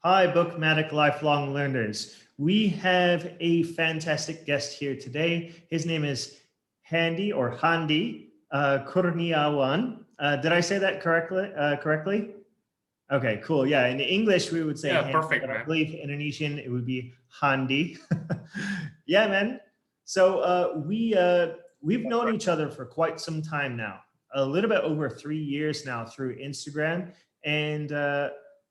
Hi, BookMattic lifelong learners. We have a fantastic guest here today. His name is Handi Kurniawan. Did I say that correctly? Okay, cool. Yeah, in English we would say Yeah, Handi, perfect, but I man. believe Indonesian it would be Handi. Yeah, man. So we've known each other for quite some time now, a little bit over 3 years now through Instagram, and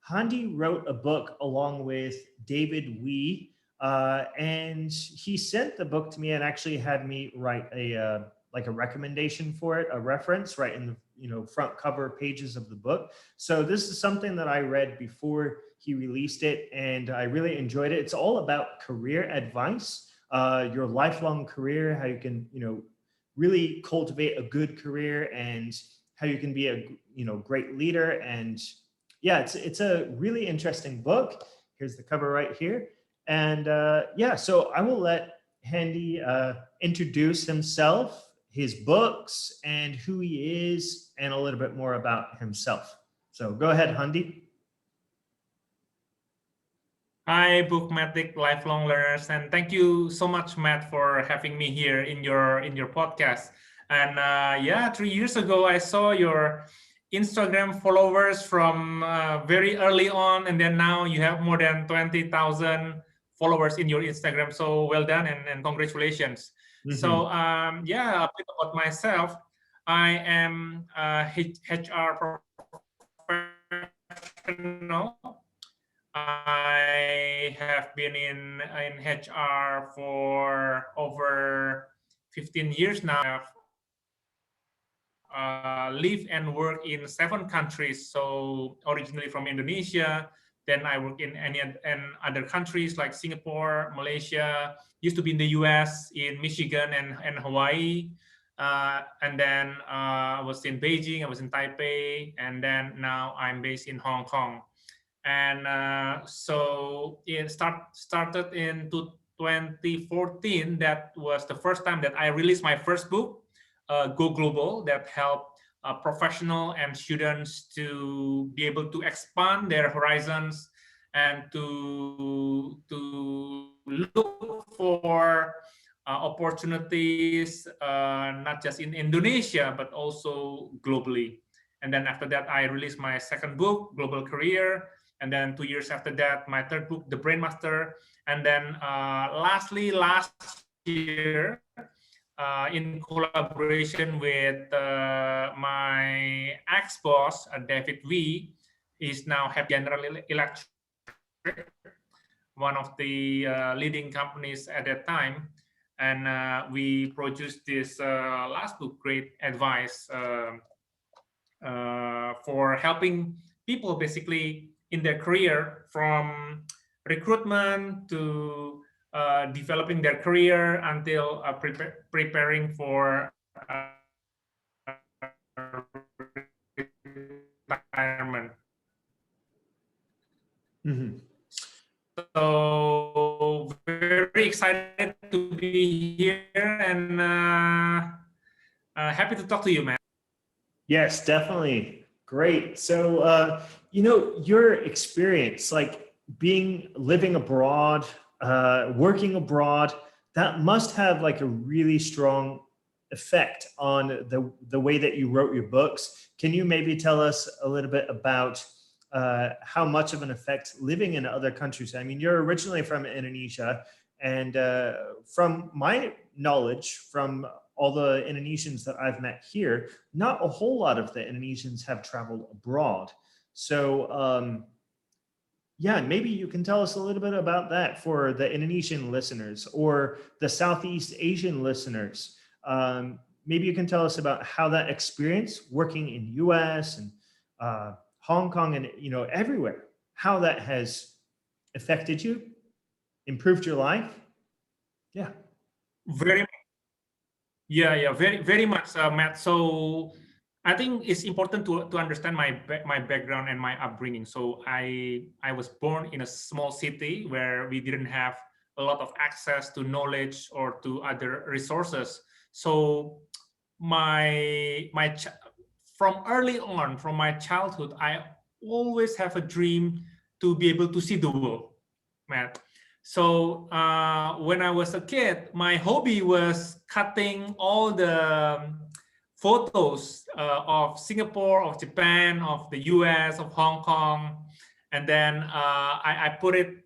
Handi wrote a book along with David Wee, and he sent the book to me and actually had me write a like a recommendation for it, a reference right in the front cover pages of the book. So this is something that I read before he released it, and I really enjoyed it. It's all about career advice, your lifelong career, how you can really cultivate a good career, and how you can be a great leader. And yeah, it's a really interesting book. Here's the cover right here, and yeah, so I will let Handy introduce himself, his books, and who he is, and a little bit more about himself. So go ahead, Handy. Hi, BookMattic lifelong learners, and thank you so much, Matt, for having me here in your podcast. And yeah, 3 years ago, I saw your Instagram followers from very early on, and then now you have more than 20,000 followers in your Instagram. So well done and congratulations. So Hmm. yeah, a bit about myself. I am a HR professional. I have been in HR for over 15 years now. I have live and work in 7 countries. So originally from Indonesia, then I work in other countries like Singapore, Malaysia. Used to be in the U.S., in Michigan and Hawaii. And then I was in Beijing, I was in Taipei, and then now I'm based in Hong Kong. And so it started in 2014. That was the first time that I released my first book, Go Global, that helped professional and students to be able to expand their horizons and to look for opportunities not just in Indonesia but also globally. And then after that, I released my second book, Global Career. And then 2 years after that, my third book, The Brain Master. And then lastly, last year, in collaboration with my ex-boss, David Wee, is now head General Electric, one of the leading companies at that time. And we produced this last book, Great Advice, for helping people basically in their career, from recruitment to developing their career until preparing for retirement. Hmm. So very excited to be here and happy to talk to you, man. Yes, definitely. Great. So, your experience, like living abroad, working abroad, that must have like a really strong effect on the way that you wrote your books. Can you maybe tell us a little bit about how much of an effect living in other countries? I mean, you're originally from Indonesia, and from my knowledge, from all the Indonesians that I've met here, not a whole lot of the Indonesians have traveled abroad. So, yeah, maybe you can tell us a little bit about that for the Indonesian listeners or the Southeast Asian listeners. Maybe you can tell us about how that experience working in US and Hong Kong and everywhere, how that has affected you, improved your life. Yeah. Very Yeah, very much, Matt. So I think it's important to understand my background and my upbringing. So I was born in a small city where we didn't have a lot of access to knowledge or to other resources. So from early on, from my childhood, I always have a dream to be able to see the world, Matt. So when I was a kid, my hobby was cutting all the photos of Singapore, of Japan, of the US, of Hong Kong, and then I put it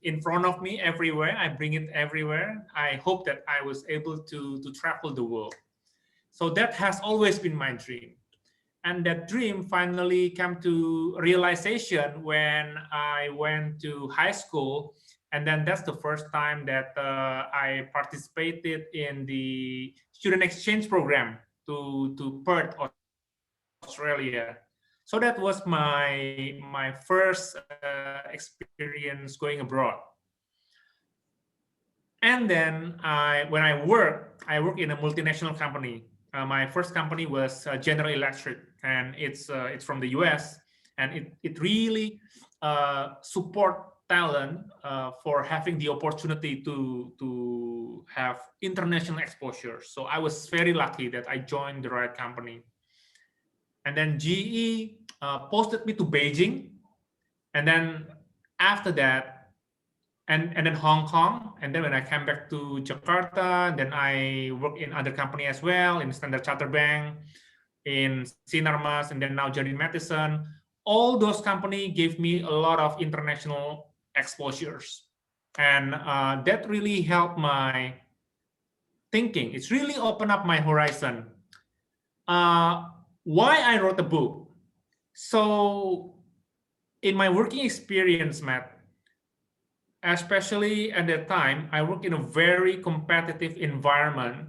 in front of me everywhere. I bring it everywhere. I hope that I was able to travel the world. So that has always been my dream. And that dream finally came to realization when I went to high school. And then that's the first time that I participated in the student exchange program to Perth, Australia. So that was my first experience going abroad. And then when I work in a multinational company. My first company was General Electric, and it's from the US, and it really support talent for having the opportunity to have international exposure. So I was very lucky that I joined the right company. And then GE posted me to Beijing, and then after that, and then Hong Kong, and then when I came back to Jakarta, then I worked in other company as well, in Standard Chartered Bank, in Sinarmas, and then now Jardine Matheson. All those companies gave me a lot of international exposures, and that really helped my thinking. It's really opened up my horizon. Why I wrote the book? So in my working experience, Matt, especially at that time, I work in a very competitive environment.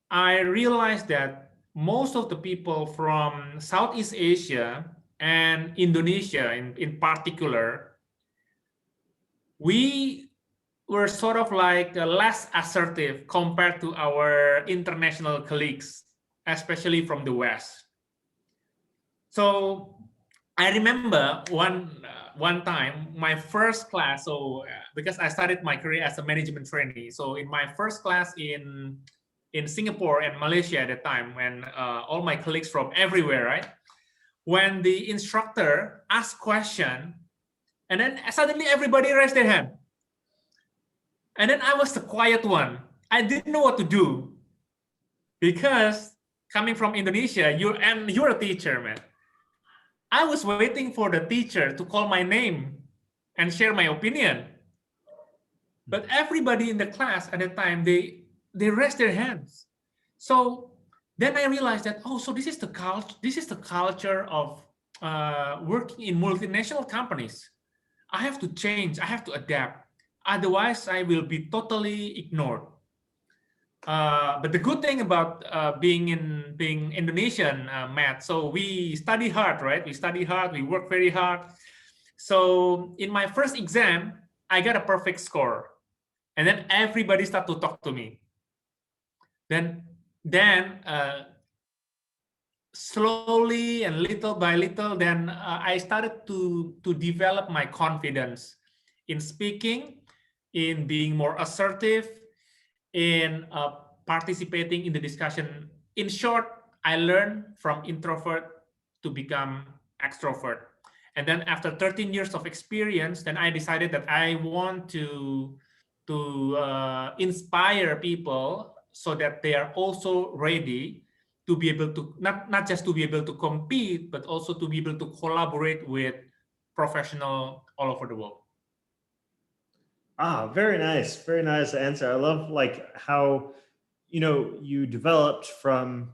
I realized that most of the people from Southeast Asia and Indonesia in particular, we were sort of like less assertive compared to our international colleagues, especially from the West. So I remember one time, my first class, so because I started my career as a management trainee, so in my first class in Singapore and Malaysia at the time, when all my colleagues from everywhere, right? When the instructor asked question, and then suddenly everybody raised their hand. And then I was the quiet one. I didn't know what to do. Because coming from Indonesia, you're a teacher, man. I was waiting for the teacher to call my name and share my opinion. But everybody in the class at the time, they raised their hands. So then I realized that, oh, so this is the culture of working in multinational companies. I have to change, I have to adapt. Otherwise, I will be totally ignored. But the good thing about being Indonesian, Matt, so we study hard, right? We study hard, we work very hard. So in my first exam, I got a perfect score. And then everybody started to talk to me. Then slowly and little by little, then I started to develop my confidence in speaking, in being more assertive, in participating in the discussion. In short, I learned from introvert to become extrovert. And then after 13 years of experience, then I decided that I want to inspire people so that they are also ready to be able to, not just to be able to compete, but also to be able to collaborate with professionals all over the world. Ah, very nice answer. I love like how, you developed from,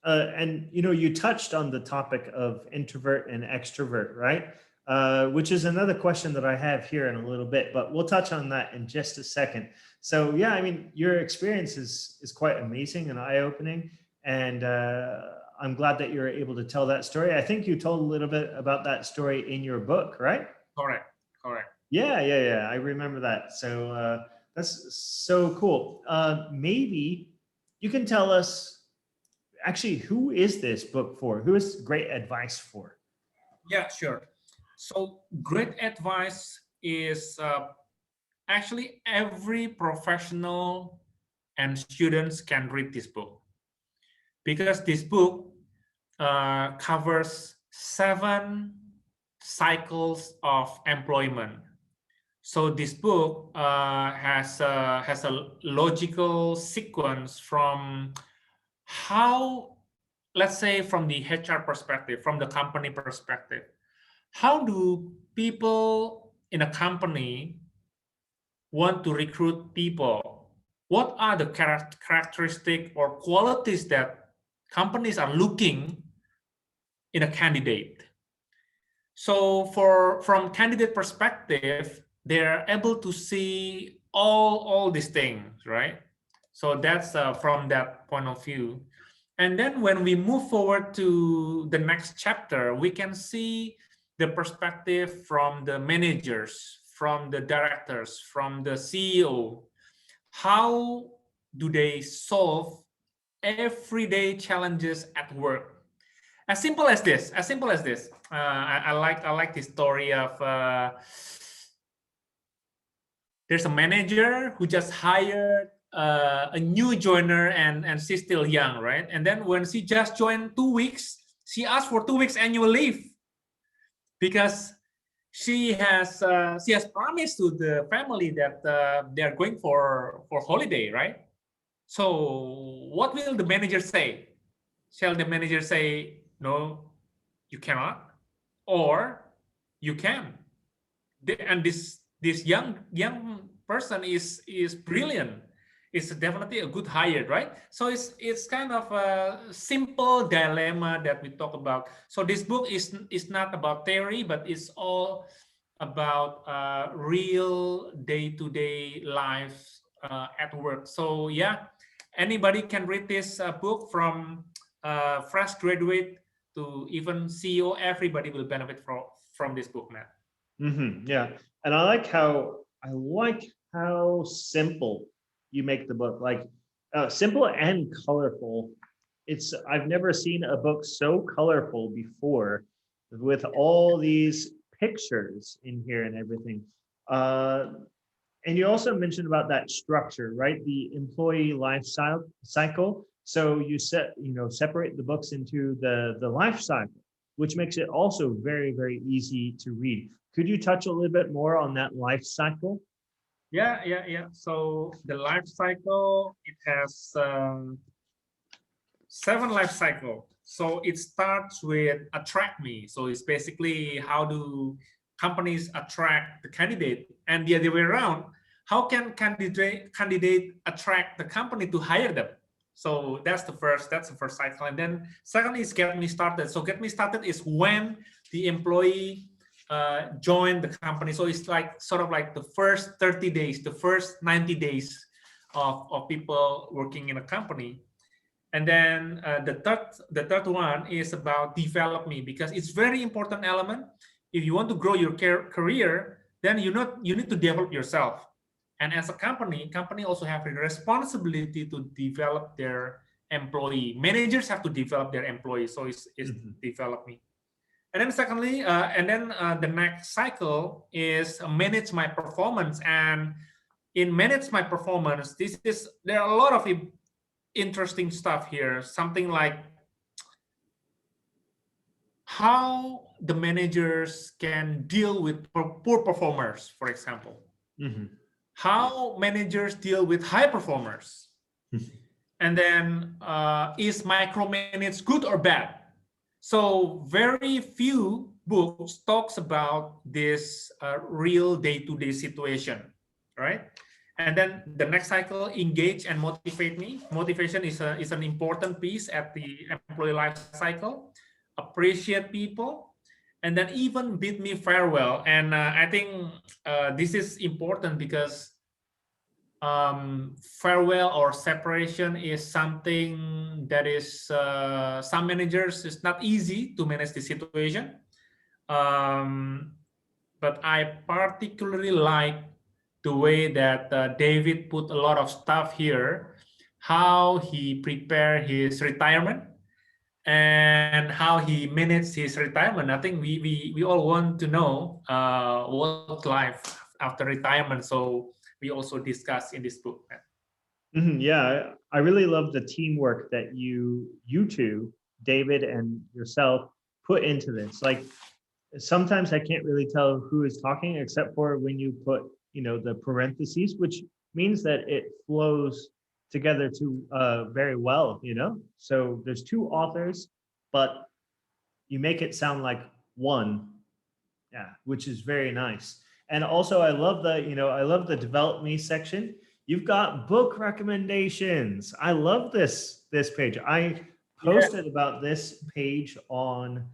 and you touched on the topic of introvert and extrovert, right? Which is another question that I have here in a little bit, but we'll touch on that in just a second. So yeah, I mean, your experience is quite amazing and eye-opening, and I'm glad that you're able to tell that story. I think you told a little bit about that story in your book, right? Correct. Yeah. I remember that. So that's so cool. Maybe you can tell us, actually, who is this book for? Who is Great Advice for? Yeah, sure. So Great Advice is actually every professional and students can read this book, because this book covers 7 cycles of employment. So this book has a logical sequence from how, let's say, from the HR perspective, from the company perspective, how do people in a company want to recruit people? What are the characteristics or qualities that companies are looking in a candidate? So from candidate perspective, they're able to see all these things, right? So that's from that point of view. And then when we move forward to the next chapter, we can see the perspective from the managers, from the directors, from the CEO. How do they solve everyday challenges at work? As simple as this. As simple as this. I like this story of there's a manager who just hired a new joiner and she's still young, right? And then when she just joined 2 weeks, she asked for 2 weeks annual leave because she has promised to the family that they are going for holiday, right? So what will the manager say? Shall the manager say, no, you cannot, or you can? And this young person is brilliant. It's definitely a good hire, right? So it's kind of a simple dilemma that we talk about. So this book is not about theory, but it's all about real day-to-day life at work. So yeah, anybody can read this book, from fresh graduate to even CEO. Everybody will benefit from this book, man. Yeah, and I like how simple you make the book, like simple and colorful. I've never seen a book so colorful before, with all these pictures in here and everything. And you also mentioned about that structure, right? The employee life cycle. So you separate the books into the life cycle, which makes it also very, very easy to read. Could you touch a little bit more on that life cycle? Yeah. So the life cycle, it has 7 life cycle. So it starts with attract me. So it's basically, how do companies attract the candidate, and the other way around, how can candidate attract the company to hire them? So that's the first cycle. And then second is get me started. So get me started is when the employee join the company. So it's like sort of like the first 30 days, the first 90 days of people working in a company. And then the third one is about develop me, because it's very important element. If you want to grow your career, then you need to develop yourself. And as a company also have a responsibility to develop their employee. Managers have to develop their employees. So it's develop me. And then secondly, the next cycle is manage my performance. And in manage my performance, there are a lot of interesting stuff here. Something like how the managers can deal with poor performers, for example. How managers deal with high performers. And then is micromanage good or bad? So very few books talks about this real day-to-day situation, right? And then the next cycle, engage and motivate me. Motivation is an important piece at the employee life cycle. Appreciate people, and then even bid me farewell. And I think this is important because farewell or separation is something that is some managers, it's not easy to manage the situation. But I particularly like the way that David put a lot of stuff here, how he prepared his retirement and how he managed his retirement. I think we all want to know what life after retirement. So we also discuss in this book. Yeah, I really love the teamwork that you two, David and yourself, put into this. Like, sometimes I can't really tell who is talking except for when you put, the parentheses, which means that it flows together to very well, So there's two authors, but you make it sound like one. Yeah, which is very nice. And also I love the develop me section. You've got book recommendations. I love this page. I Yeah. posted about this page on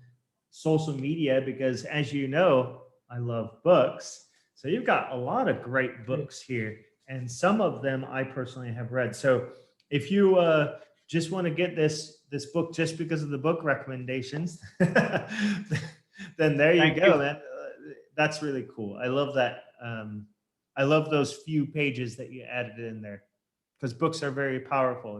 social media because, as you know, I love books. So you've got a lot of great books here, and some of them I personally have read. So if you just want to get this book just because of the book recommendations, then there you Thank go, you. man. That's really cool. I love that. I love those few pages that you added in there because books are very powerful,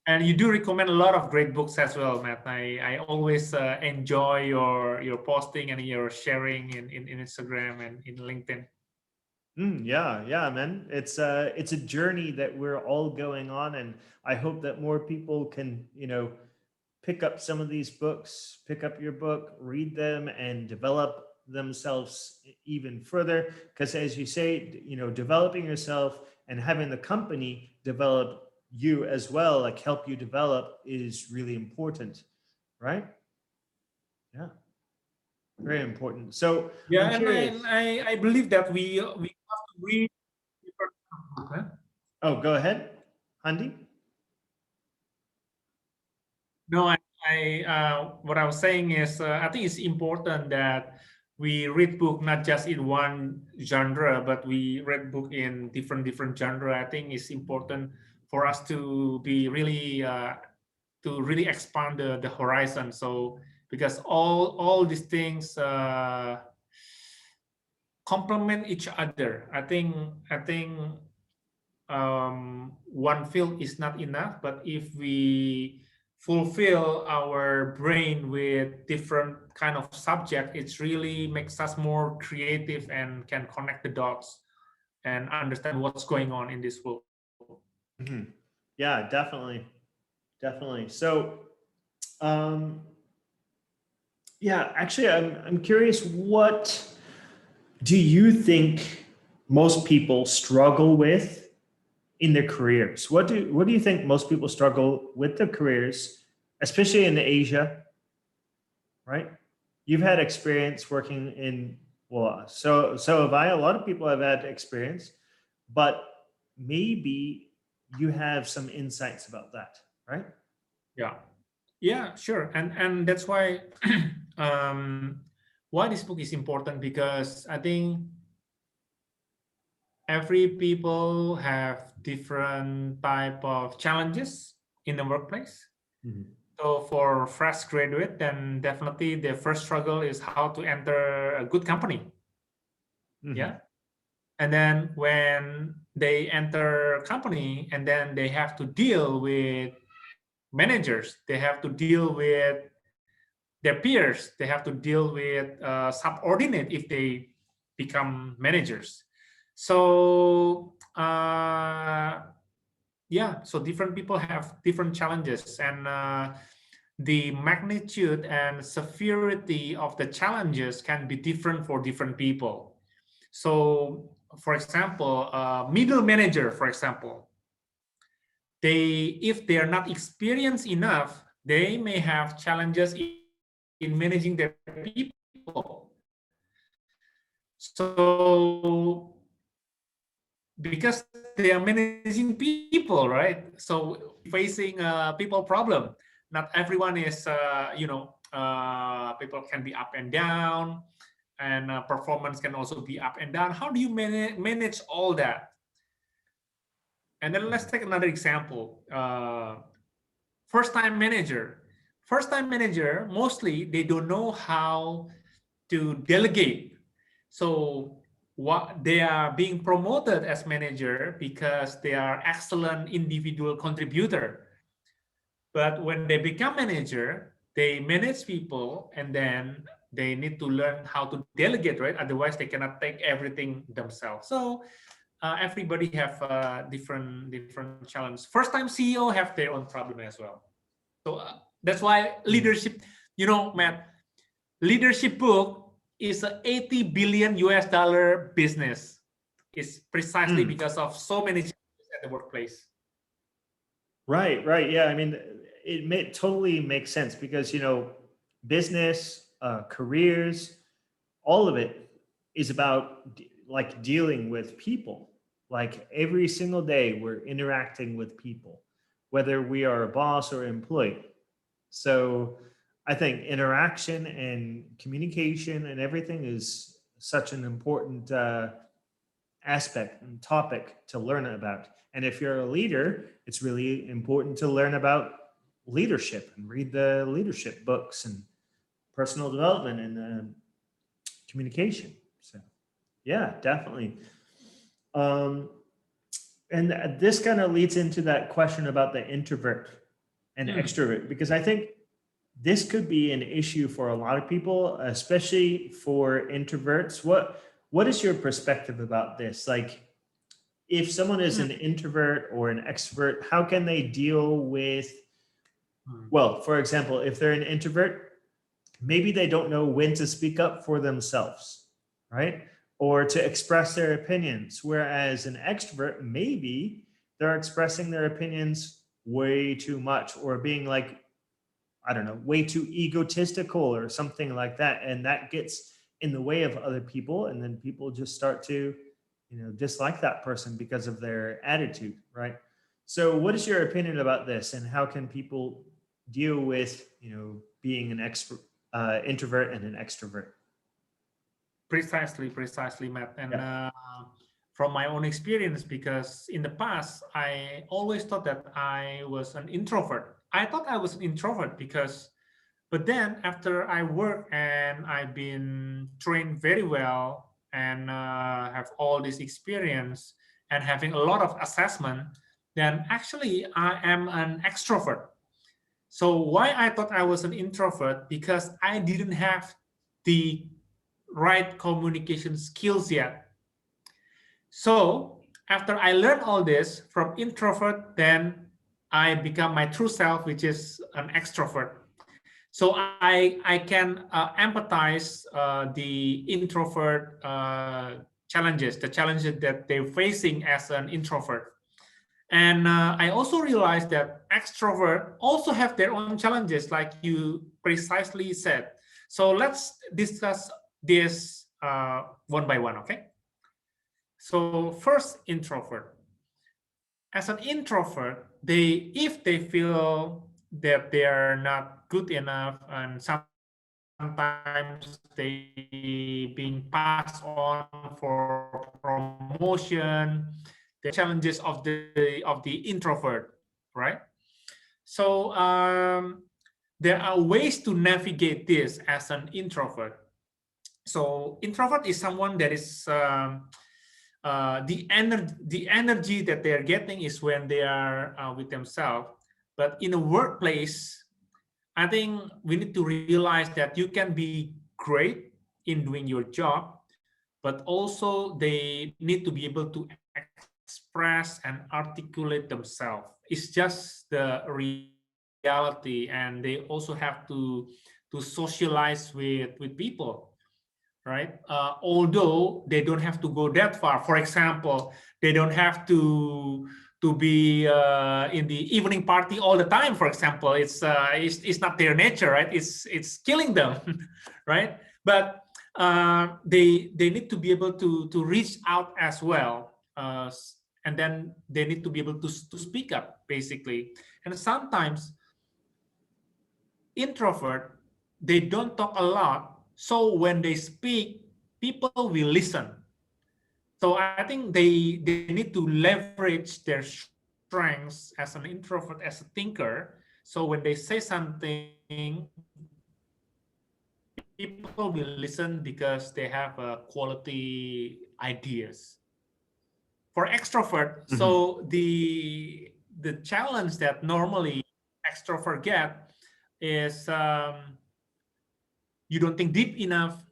And you do recommend a lot of great books as well, Matt. I always enjoy your posting and your sharing in Instagram and in LinkedIn. Yeah, man. It's a journey that we're all going on, and I hope that more people can, pick up some of these books, pick up your book, read them, and develop themselves even further. Because as you say, developing yourself and having the company develop you as well, like help you develop, is really important, right? Yeah, very important. So Yeah, I'm and curious. I believe that we have to read different books. Huh? Oh, go ahead, Handi. No, what I was saying is I think it's important that we read book not just in one genre, but we read book in different genre. I think it's important for us to be really to really expand the horizon. So because all these things complement each other. I think one field is not enough, but if we fulfill our brain with different kind of subject, it really makes us more creative and can connect the dots and understand what's going on in this world. Mhm. Yeah, definitely. So, um, yeah, actually, I'm curious. What do you think most people struggle with in their careers? What do you think most people struggle with their careers, especially in Asia, right? You've had experience working in, well, so have I. A lot of people have had experience, but maybe you have some insights about that, right? Yeah, yeah, sure, and that's why why this book is important, because I think every people have different type of challenges in the workplace. Mhm. So for fresh graduate, then definitely the first struggle is how to enter a good company. Mhm. Yeah. And then when they enter a company, and then they have to deal with managers, they have to deal with their peers, they have to deal with subordinate if they become managers. So yeah, so different people have different challenges, and the magnitude and severity of the challenges can be different for different people. So for example, middle manager, for example, if they are not experienced enough, they may have challenges in managing their people. So because they are managing people, right? So facing a people problem. Not everyone is, people can be up and down, and performance can also be up and down. How do you manage all that? And then let's take another example. First-time manager. First-time manager, mostly they don't know how to delegate. So what they are being promoted as manager because they are excellent individual contributor. But when they become manager, they manage people, and then they need to learn how to delegate, right? Otherwise, they cannot take everything themselves. So everybody have different challenge. First time CEO have their own problem as well. So that's why leadership, Matt, leadership book is a 80 billion US dollar business. It's precisely because of so many challenges at the workplace. Right, right. Yeah, I mean, totally makes sense because, business, careers, all of it is about like dealing with people. Like every single day, we're interacting with people, whether we are a boss or employee. So I think interaction and communication and everything is such an important aspect and topic to learn about. And if you're a leader, it's really important to learn about leadership and read the leadership books and personal development and communication. So, yeah, definitely. And this kind of leads into that question about the introvert and extrovert, because I think this could be an issue for a lot of people, especially for introverts. What is your perspective about this? Like, if someone is an introvert or an extrovert, how can they deal with, well, for example, if they're an introvert, maybe they don't know when to speak up for themselves, right? Or to express their opinions. Whereas an extrovert, maybe they're expressing their opinions way too much or being like, I don't know, way too egotistical or something like that. And that gets in the way of other people. And then people just start to, dislike that person because of their attitude, right? So what is your opinion about this and how can people deal with, being an introvert and an extrovert? Precisely, Matt. And from my own experience, because in the past, I always thought that I was an introvert. I thought I was an introvert but then after I work and I've been trained very well and have all this experience and having a lot of assessment, then actually I am an extrovert. So why I thought I was an introvert? Because I didn't have the right communication skills yet. So after I learned all this from introvert, then I become my true self, which is an extrovert. So I can empathize the introvert challenges, the challenges that they're facing as an introvert. And I also realized that extrovert also have their own challenges, like you precisely said. So let's discuss this one by one, okay? So first, introvert. As an introvert, if they feel that they are not good enough, and sometimes they being passed on for promotion, the challenges of the introvert, right? So there are ways to navigate this as an introvert. So introvert is someone that is the energy that they are getting is when they are with themselves. But in a workplace, I think we need to realize that you can be great in doing your job, but also they need to be able to express and articulate themselves. It's just the reality, and they also have to socialize with people, right? Although they don't have to go that far. For example, they don't have to be in the evening party all the time. For example, it's not their nature, right? It's killing them, right? But they need to be able to reach out as well, and then they need to be able to speak up, basically. And sometimes introvert, they don't talk a lot. So when they speak, people will listen. So I think they need to leverage their strengths as an introvert, as a thinker. So when they say something, people will listen because they have quality ideas. For extrovert, so the challenge that normally extrovert get is you don't think deep enough,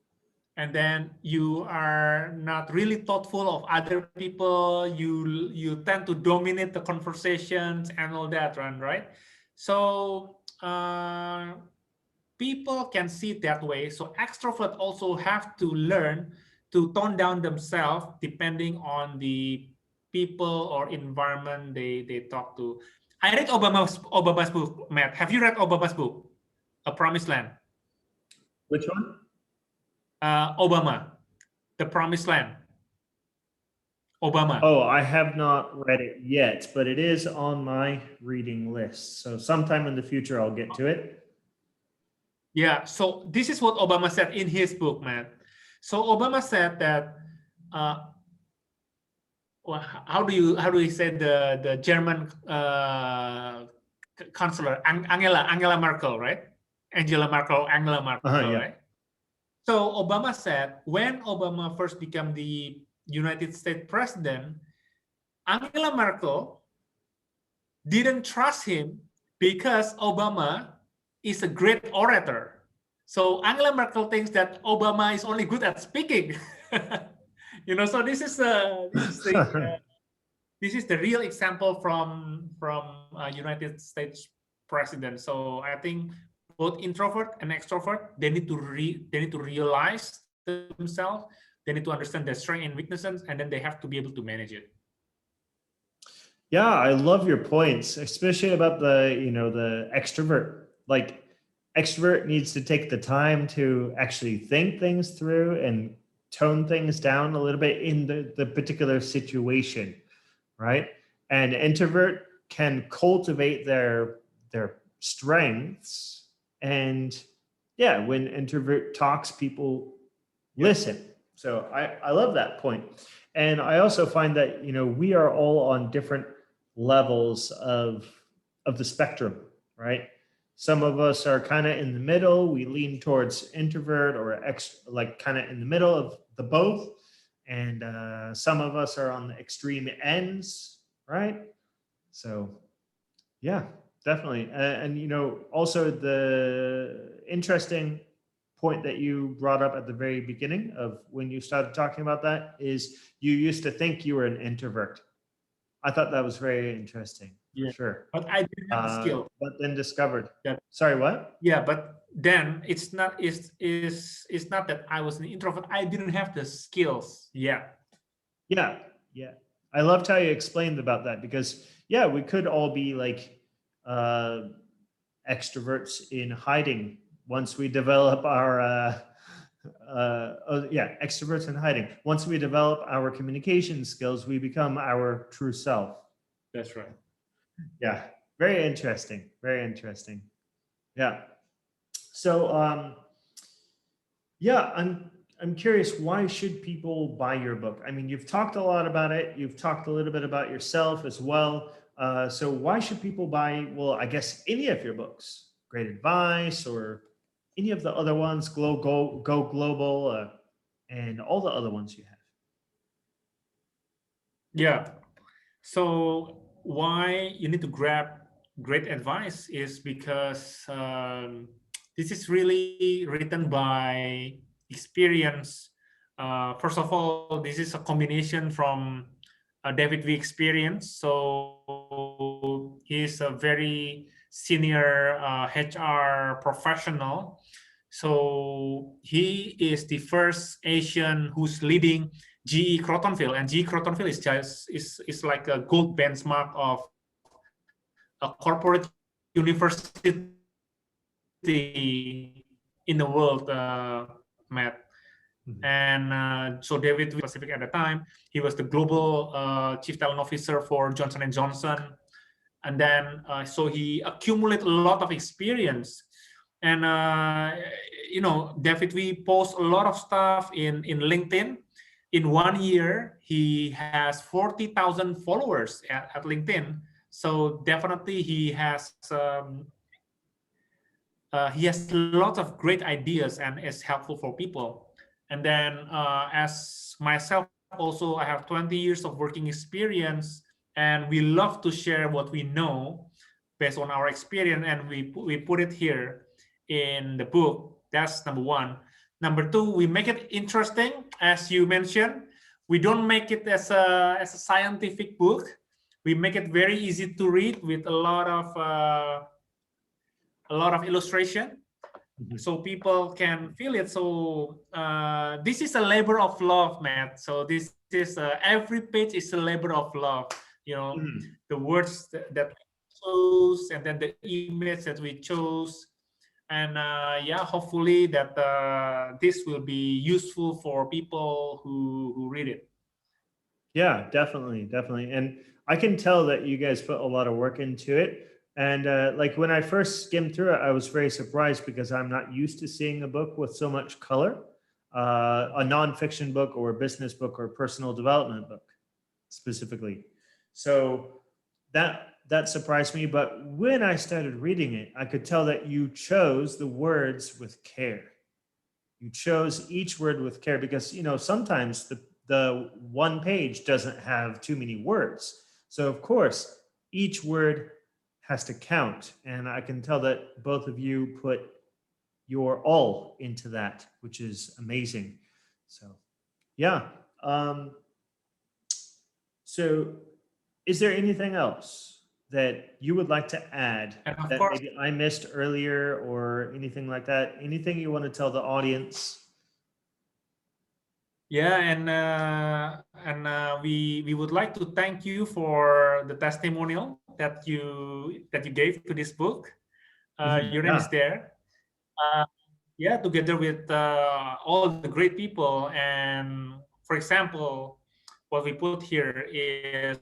and then you are not really thoughtful of other people. You tend to dominate the conversations and all that, right? So to people can see it that way. So extrovert also have to learn to tone down themselves depending on the people or environment they talk to. I read Obama's book, Matt. Have you read Obama's book, A Promised Land? Which one? Obama, The Promised Land. Obama. Oh, I have not read it yet, but it is on my reading list. So sometime in the future, I'll get to it. Yeah, so this is what Obama said in his book, man. So Obama said that, well, how do you say the German chancellor Angela Merkel, right? Angela Merkel, Yeah. right? So Obama said when Obama first became the United States president, Angela Merkel didn't trust him because Obama is a great orator. So Angela Merkel thinks that Obama is only good at speaking. So this is the real example from United States president. So I think both introvert and extrovert, they need to realize themselves. They need to understand their strengths and weaknesses, and then they have to be able to manage it. Yeah, I love your points, especially about the extrovert. Like, extrovert needs to take the time to actually think things through and tone things down a little bit in the particular situation, right? And introvert can cultivate their strengths. And yeah, when introvert talks, people listen. So I love that point. And I also find that, we are all on different levels of the spectrum, right? Some of us are kind of in the middle. We lean towards introvert or like kind of in the middle of the both. And some of us are on the extreme ends, right? So yeah, definitely. And also the interesting point that you brought up at the very beginning of when you started talking about that is you used to think you were an introvert. I thought that was very interesting. Yeah, sure. But I didn't have the skill. But then discovered. Yeah. Sorry, what? Yeah, but then it's not that I was an introvert. I didn't have the skills. Yeah. Yeah. I loved how you explained about that because we could all be like extroverts in hiding once we develop our extroverts in hiding. Once we develop our communication skills, we become our true self. That's right. Yeah, very interesting. Very interesting. Yeah. So I'm curious, why should people buy your book? I mean, you've talked a lot about it. You've talked a little bit about yourself as well. So why should people buy, well, I guess any of your books? Great Advice or any of the other ones, Go Global, and all the other ones you have? Yeah. So why you need to grab Great Advice is because this is really written by experience. First of all, this is a combination from David V experience. So he's a very senior HR professional. So he is the first Asian who's leading GE Crotonville, and GE Crotonville is like a gold benchmark of a corporate university in the world, Matt. And so David Pacific at the time, he was the global chief talent officer for Johnson & Johnson. And then, so he accumulated a lot of experience. And, David, we post a lot of stuff in LinkedIn. In 1 year, he has 40,000 followers at LinkedIn. So definitely he has lots of great ideas and is helpful for people. And then as myself also, I have 20 years of working experience, and we love to share what we know based on our experience, and we put it here in the book. That's number one. Number two, we make it interesting, as you mentioned. We don't make it as a scientific book. We make it very easy to read with a lot of illustration. so people can feel it. So this is a labor of love, Matt. So this is every page is a labor of love. You know, the words that we chose, and then the image that we chose, and yeah, hopefully that this will be useful for people who read it. Yeah, definitely. And I can tell that you guys put a lot of work into it. And like when I first skimmed through it, I was very surprised because I'm not used to seeing a book with so much color, a nonfiction book or a business book or personal development book specifically. So that surprised me. But when I started reading it, I could tell that you chose the words with care. You chose each word with care because, you know, sometimes the one page doesn't have too many words. So of course, each word has to count. And I can tell that both of you put your all into that, which is amazing. So yeah. So is there anything else that you would like to add And of that course, maybe I missed earlier or anything like that? Anything you want to tell the audience? yeah, and we would like to thank you for the testimonial that you gave to this book. Your name is Yeah. there. Uh, yeah, together with all the great people. And for example, what we put here is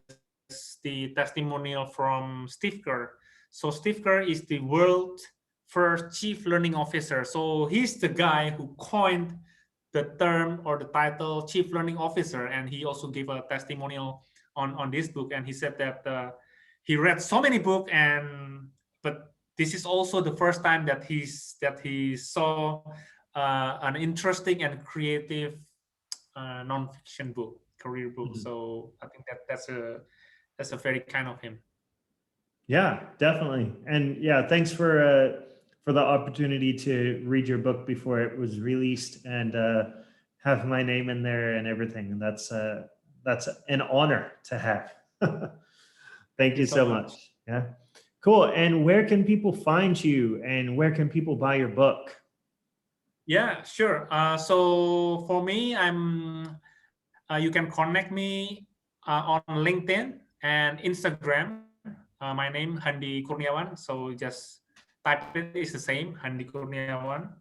the testimonial from Steve Kerr. So Steve Kerr is the world first chief learning officer. So he's the guy who coined the term or the title chief learning officer, and he also gave a testimonial on this book. And he said that he read so many books, but this is also the first time that he saw an interesting and creative nonfiction book, career book. So I think that's a very kind of him. Yeah, definitely. And yeah, thanks for the opportunity to read your book before it was released and have my name in there and everything. And that's an honor to have. Thank you so much. Yeah. Cool. And where can people find you and where can people buy your book? Yeah, sure. So for me, you can connect me on LinkedIn and Instagram. My name Handi Kurniawan. So just type it. It's the same, Handi Kurniawan.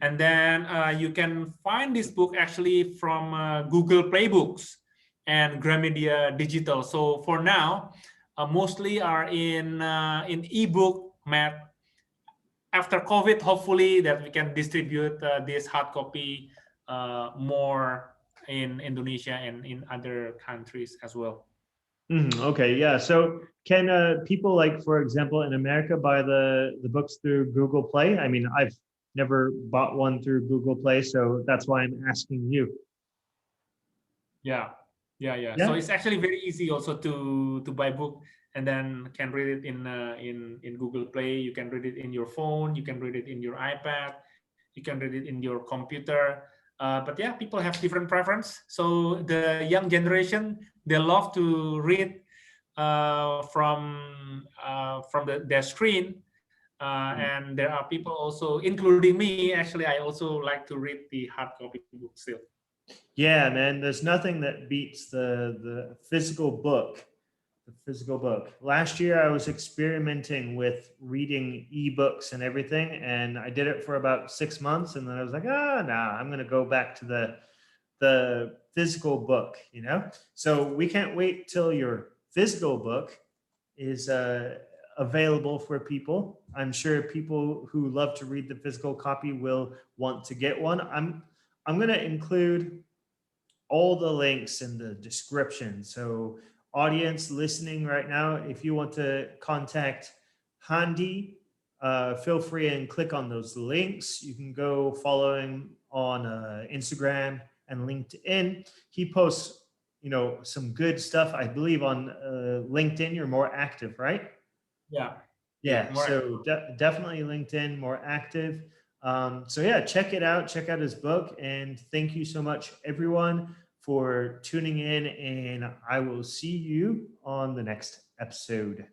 And then you can find this book actually from Google Play Books and Gramedia Digital. So for now, mostly are in ebook, Matt. After COVID, hopefully that we can distribute this hard copy more in Indonesia and in other countries as well. Okay, yeah. So can people, like, for example, in America buy the books through Google Play? I mean, I've never bought one through Google Play, so that's why I'm asking you. Yeah. Yeah. So it's actually very easy also to buy book and then can read it in Google Play. You can read it in your phone. You can read it in your iPad. You can read it in your computer. But yeah, people have different preference. So the young generation, they love to read from their screen. And there are people also, including me. Actually, I also like to read the hard copy book still. Yeah, man. There's nothing that beats the physical book. The physical book. Last year, I was experimenting with reading ebooks and everything, and I did it for about 6 months, and then I was like, I'm going to go back to the physical book. You know, so we can't wait till your physical book is available for people. I'm sure people who love to read the physical copy will want to get one. I'm going to include all the links in the description. So audience listening right now, if you want to contact Handi, feel free and click on those links. You can go follow him on Instagram and LinkedIn. He posts, some good stuff. I believe on LinkedIn, you're more active, right? Yeah. So definitely LinkedIn, more active. So yeah, check it out. Check out his book. And thank you so much, everyone, for tuning in. And I will see you on the next episode.